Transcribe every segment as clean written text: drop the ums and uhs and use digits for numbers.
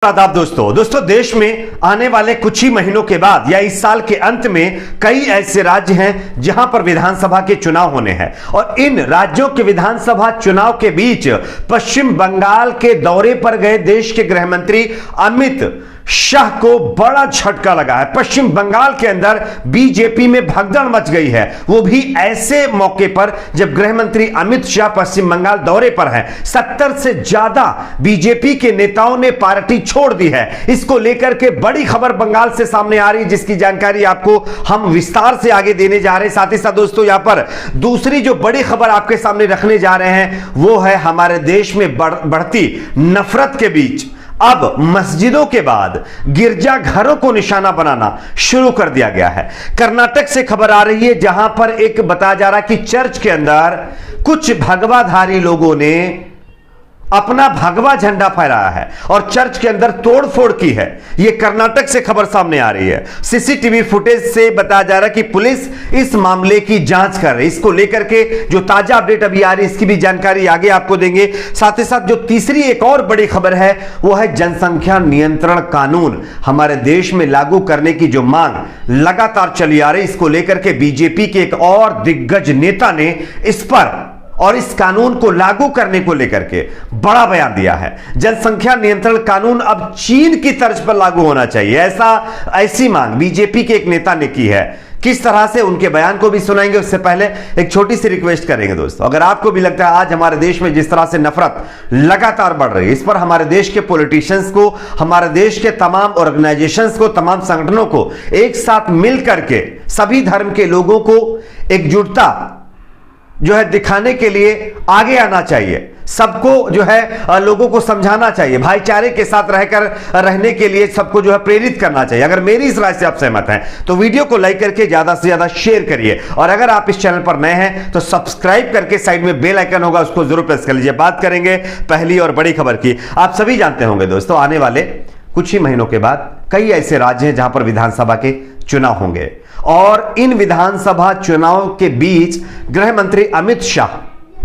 आदाब दोस्तों देश में आने वाले कुछ ही महीनों के बाद या इस साल के अंत में कई ऐसे राज्य हैं जहां पर विधानसभा के चुनाव होने हैं और इन राज्यों के विधानसभा चुनाव के बीच पश्चिम बंगाल के दौरे पर गए देश के गृह मंत्री अमित शाह को बड़ा झटका लगा है। पश्चिम बंगाल के अंदर बीजेपी में भगदड़ मच गई है, वो भी ऐसे मौके पर जब गृह मंत्री अमित शाह पश्चिम बंगाल दौरे पर हैं। 70 से ज्यादा बीजेपी के नेताओं ने पार्टी छोड़ दी है। इसको लेकर के बड़ी खबर बंगाल से सामने आ रही है, जिसकी जानकारी आपको हम विस्तार से आगे देने जा रहे हैं। साथ ही साथ दोस्तों यहां पर दूसरी जो बड़ी खबर आपके सामने रखने जा रहे हैं वो है हमारे देश में बढ़ती नफरत के बीच अब मस्जिदों के बाद गिरजाघरों को निशाना बनाना शुरू कर दिया गया है। कर्नाटक से खबर आ रही है जहां पर एक बताया जा रहा है कि चर्च के अंदर कुछ भगवाधारी लोगों ने अपना भगवा झंडा फहराया है और चर्च के अंदर तोड़फोड़ की है। यह कर्नाटक से खबर सामने आ रही है। सीसीटीवी फुटेज से बताया जा रहा है कि पुलिस इस मामले की जांच कर रही है। इसको लेकर के जो ताजा अपडेट अभी आ रही है इसकी भी जानकारी आगे आपको देंगे। साथ ही साथ जो तीसरी एक और बड़ी खबर है वो है जनसंख्या नियंत्रण कानून हमारे देश में लागू करने की जो मांग लगातार चली आ रही, इसको लेकर के बीजेपी के एक और दिग्गज नेता ने इस पर और इस कानून को लागू करने को लेकर के बड़ा बयान दिया है। जनसंख्या नियंत्रण कानून अब चीन की तर्ज पर लागू होना चाहिए, ऐसी मांग बीजेपी के एक नेता ने की है। किस तरह से उनके बयान को भी सुनाएंगे, उससे पहले एक छोटी सी रिक्वेस्ट करेंगे दोस्तों, अगर आपको भी लगता है आज हमारे देश में जिस तरह से नफरत लगातार बढ़ रही है, इस पर हमारे देश के पॉलिटिशियंस को, हमारे देश के तमाम ऑर्गेनाइजेशंस को, तमाम संगठनों को एक साथ मिल करके सभी धर्म के लोगों को एकजुटता जो है दिखाने के लिए आगे आना चाहिए। सबको जो है लोगों को समझाना चाहिए, भाईचारे के साथ रहने के लिए सबको जो है प्रेरित करना चाहिए। अगर मेरी इस राय से आप सहमत हैं तो वीडियो को लाइक करके ज्यादा से ज्यादा शेयर करिए और अगर आप इस चैनल पर नए हैं तो सब्सक्राइब करके साइड में बेल आइकन होगा उसको जरूर प्रेस कर लीजिए। बात करेंगे पहली और बड़ी खबर की। आप सभी जानते होंगे दोस्तों आने वाले कुछ ही महीनों के बाद कई ऐसे राज्य हैं जहां पर विधानसभा के चुनाव होंगे और इन विधानसभा चुनाव के बीच गृह मंत्री अमित शाह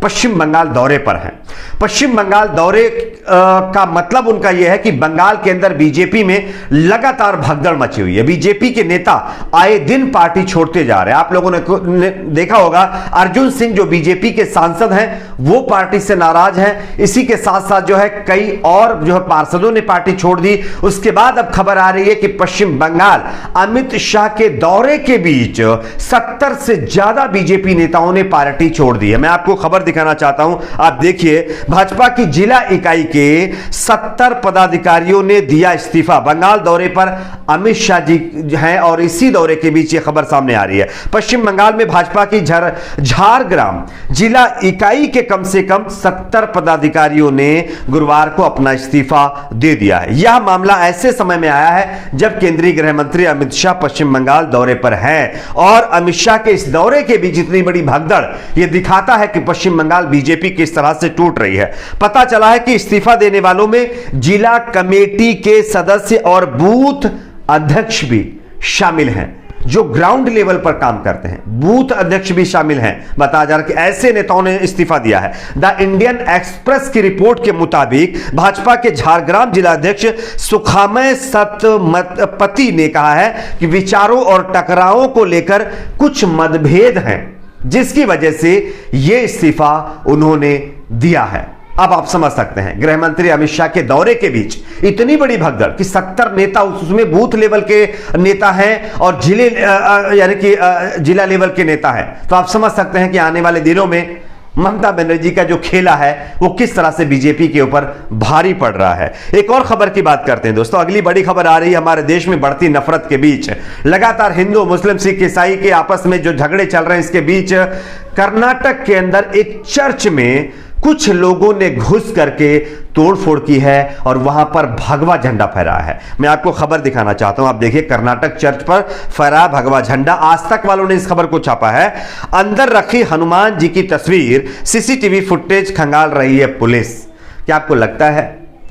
पश्चिम बंगाल दौरे पर हैं। पश्चिम बंगाल दौरे का मतलब उनका यह है कि बंगाल के अंदर बीजेपी में लगातार भगदड़ मची हुई है। बीजेपी के नेता आए दिन पार्टी छोड़ते जा रहे हैं। आप लोगों ने देखा होगा अर्जुन सिंह जो बीजेपी के सांसद हैं वो पार्टी से नाराज हैं। इसी के साथ साथ जो है कई और जो है पार्षदों ने पार्टी छोड़ दी। उसके बाद अब खबर आ रही है कि पश्चिम बंगाल अमित शाह के दौरे के बीच 70 से ज्यादा बीजेपी नेताओं ने पार्टी छोड़ दी है। मैं आपको खबर दिखाना चाहता हूं, आप देखिए भाजपा की जिला इकाई के 70 पदाधिकारियों ने दिया इस्तीफा। बंगाल दौरे पर अमित शाह जी हैं और इसी दौरे के बीच यह खबर सामने आ रही है। पश्चिम बंगाल में भाजपा की झारग्राम जिला इकाई के कम से कम 70 पदाधिकारियों ने गुरुवार को अपना इस्तीफा दे दिया है। यह मामला ऐसे समय में आया है जब केंद्रीय गृह मंत्री अमित शाह पश्चिम बंगाल दौरे पर हैं और अमित शाह के इस दौरे के बीच इतनी बड़ी भगदड़ यह दिखाता है कि पश्चिम बंगाल बीजेपी किस तरह से टूट रही है। पता चला है कि इस्तीफा देने वालों में जिला कमेटी के सदस्य और बूथ अध्यक्ष भी शामिल हैं, जो ग्राउंड लेवल पर काम करते हैं। बूथ अध्यक्ष भी शामिल हैं। बताया जा रहा है कि ऐसे नेताओं ने इस्तीफा दिया है। द इंडियन एक्सप्रेस की रिपोर्ट के मुताबिक भाजपा के झारग्राम जिला अध्यक्ष सुखामय सतमती ने कहा है कि विचारों और टकरावों को लेकर कुछ मतभेद हैं, जिसकी वजह से यह इस्तीफा उन्होंने दिया है। अब आप समझ सकते हैं गृह मंत्री अमित शाह के दौरे के बीच इतनी बड़ी भगदड़ कि 70 नेता, उसमें बूथ लेवल के नेता हैं और यानी कि जिला लेवल के नेता हैं। तो आप समझ सकते हैं कि आने वाले दिनों में ममता बनर्जी का जो खेला है वो किस तरह से बीजेपी के ऊपर भारी पड़ रहा है। एक और खबर की बात करते हैं दोस्तों। अगली बड़ी खबर आ रही है हमारे देश में बढ़ती नफरत के बीच। लगातार हिंदू, मुस्लिम, सिख, ईसाई के आपस में जो झगड़े चल रहे हैं, इसके बीच कर्नाटक के अंदर एक चर्च में कुछ लोगों ने घुस करके तोड़फोड़ की है और वहां पर भगवा झंडा फहराया है। मैं आपको खबर दिखाना चाहता हूं। आप देखिए कर्नाटक चर्च पर फहराया भगवा झंडा। आज तक वालों ने इस खबर को छापा है। अंदर रखी हनुमान जी की तस्वीर सीसीटीवी फुटेज खंगाल रही है पुलिस। क्या आपको लगता है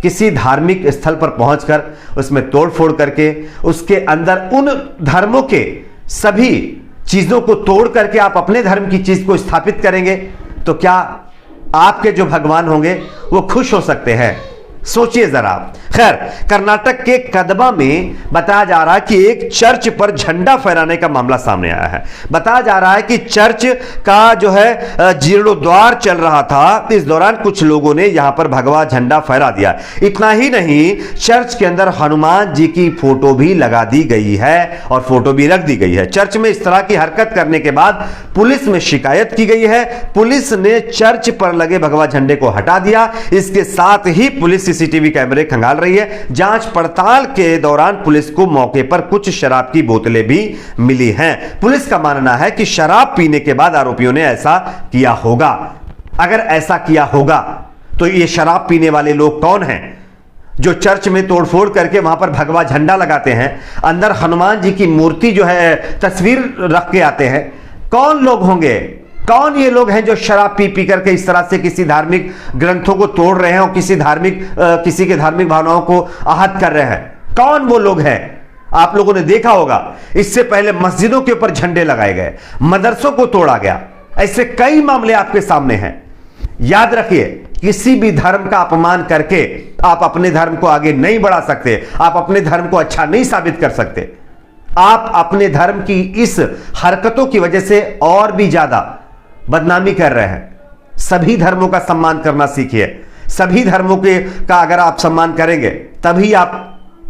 किसी धार्मिक स्थल पर पहुंचकर उसमें तोड़फोड़ करके उसके अंदर उन धर्मों के सभी चीजों को तोड़ करके आप अपने धर्म की चीज को स्थापित करेंगे तो क्या आपके जो भगवान होंगे वो खुश हो सकते हैं? सोचिए जरा। खैर, कर्नाटक के कदबा में बताया जा रहा है कि एक चर्च पर झंडा फहराने का मामला सामने आया है। बताया जा रहा है कि चर्च का जो है जीर्णोद्वार चल रहा था, इस दौरान कुछ लोगों ने यहां पर भगवा झंडा फहरा दिया। इतना ही नहीं, चर्च के अंदर हनुमान जी की फोटो भी लगा दी गई है और फोटो भी रख दी गई है। चर्च में इस तरह की हरकत करने के बाद पुलिस में शिकायत की गई है। पुलिस ने चर्च पर लगे भगवा झंडे को हटा दिया। इसके साथ ही पुलिस सीसीटीवी कैमरे खंगाल रही है। जांच पड़ताल के दौरान पुलिस को मौके पर कुछ शराब की बोतलें भी मिली हैं। पुलिस का मानना है कि शराब पीने के बाद आरोपियों ने ऐसा किया होगा। अगर ऐसा किया होगा तो ये शराब पीने वाले लोग कौन हैं जो चर्च में तोड़फोड़ करके वहां पर भगवा झंडा लगाते हैं, अंदर हनुमान जी की मूर्ति जो है तस्वीर रख के आते हैं? कौन लोग होंगे? कौन ये लोग हैं जो शराब पी पी करके इस तरह से किसी धार्मिक ग्रंथों को तोड़ रहे हैं और किसी के धार्मिक भावनाओं को आहत कर रहे हैं? कौन वो लोग हैं? आप लोगों ने देखा होगा, इससे पहले मस्जिदों के ऊपर झंडे लगाए गए, मदरसों को तोड़ा गया। ऐसे कई मामले आपके सामने हैं। याद रखिए, किसी भी धर्म का अपमान करके आप अपने धर्म को आगे नहीं बढ़ा सकते, आप अपने धर्म को अच्छा नहीं साबित कर सकते। आप अपने धर्म की इस हरकतों की वजह से और भी ज्यादा बदनामी कर रहे हैं। सभी धर्मों का सम्मान करना सीखिए। सभी धर्मों के का अगर आप सम्मान करेंगे तभी आप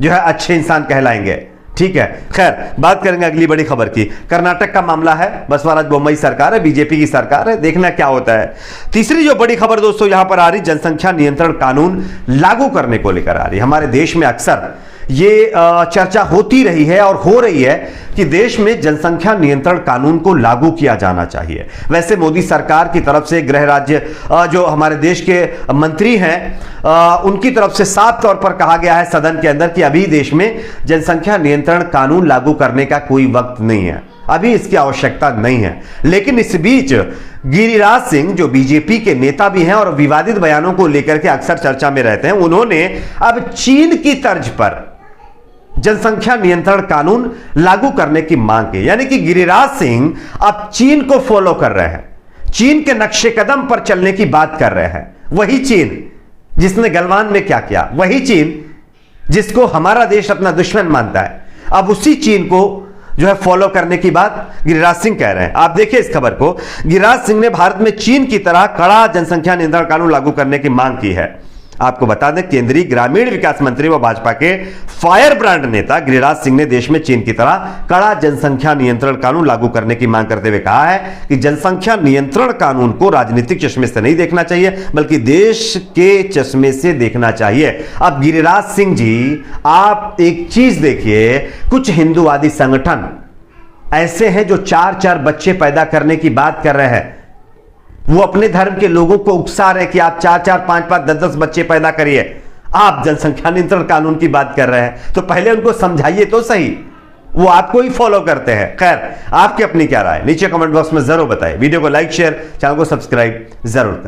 जो है अच्छे इंसान कहलाएंगे। ठीक है, खैर बात करेंगे अगली बड़ी खबर की। कर्नाटक का मामला है। बसवराज बोम्मई सरकार है, बीजेपी की सरकार है, देखना क्या होता है। तीसरी जो बड़ी खबर दोस्तों यहां पर आ रही, जनसंख्या नियंत्रण कानून लागू करने को लेकर आ रही। हमारे देश में अक्सर ये चर्चा होती रही है और हो रही है कि देश में जनसंख्या नियंत्रण कानून को लागू किया जाना चाहिए। वैसे मोदी सरकार की तरफ से गृह राज्य जो हमारे देश के मंत्री हैं उनकी तरफ से साफ तौर पर कहा गया है सदन के अंदर कि अभी देश में जनसंख्या नियंत्रण कानून लागू करने का कोई वक्त नहीं है, अभी इसकी आवश्यकता नहीं है। लेकिन इस बीच गिरिराज सिंह जो बीजेपी के नेता भी हैं और विवादित बयानों को लेकर के अक्सर चर्चा में रहते हैं, उन्होंने अब चीन की तर्ज पर जनसंख्या नियंत्रण कानून लागू करने की मांग की। यानी कि गिरिराज सिंह अब चीन को फॉलो कर रहे हैं, चीन के नक्शे कदम पर चलने की बात कर रहे हैं। वही चीन जिसने गलवान में क्या किया, वही चीन जिसको हमारा देश अपना दुश्मन मानता है, अब उसी चीन को जो है फॉलो करने की बात गिरिराज सिंह कह रहे हैं। आप देखिए इस खबर को। गिरिराज सिंह ने भारत में चीन की तरह कड़ा जनसंख्या नियंत्रण कानून लागू करने की मांग की है। आपको बता दें, केंद्रीय ग्रामीण विकास मंत्री व भाजपा के फायर ब्रांड नेता गिरिराज सिंह ने देश में चीन की तरह कड़ा जनसंख्या नियंत्रण कानून लागू करने की मांग करते हुए कहा है कि जनसंख्या नियंत्रण कानून को राजनीतिक चश्मे से नहीं देखना चाहिए, बल्कि देश के चश्मे से देखना चाहिए। अब गिरिराज सिंह जी, आप एक चीज देखिए, कुछ हिंदूवादी संगठन ऐसे हैं जो 4-4 बच्चे पैदा करने की बात कर रहे हैं। वो अपने धर्म के लोगों को उकसा रहे कि आप 4-4, 5-5, 10-10 बच्चे पैदा करिए। आप जनसंख्या नियंत्रण कानून की बात कर रहे हैं, तो पहले उनको समझाइए तो सही। वो आपको ही फॉलो करते हैं। खैर, आपकी अपनी क्या राय, नीचे कमेंट बॉक्स में जरूर बताएं। वीडियो को लाइक, शेयर, चैनल को सब्सक्राइब जरूर करें।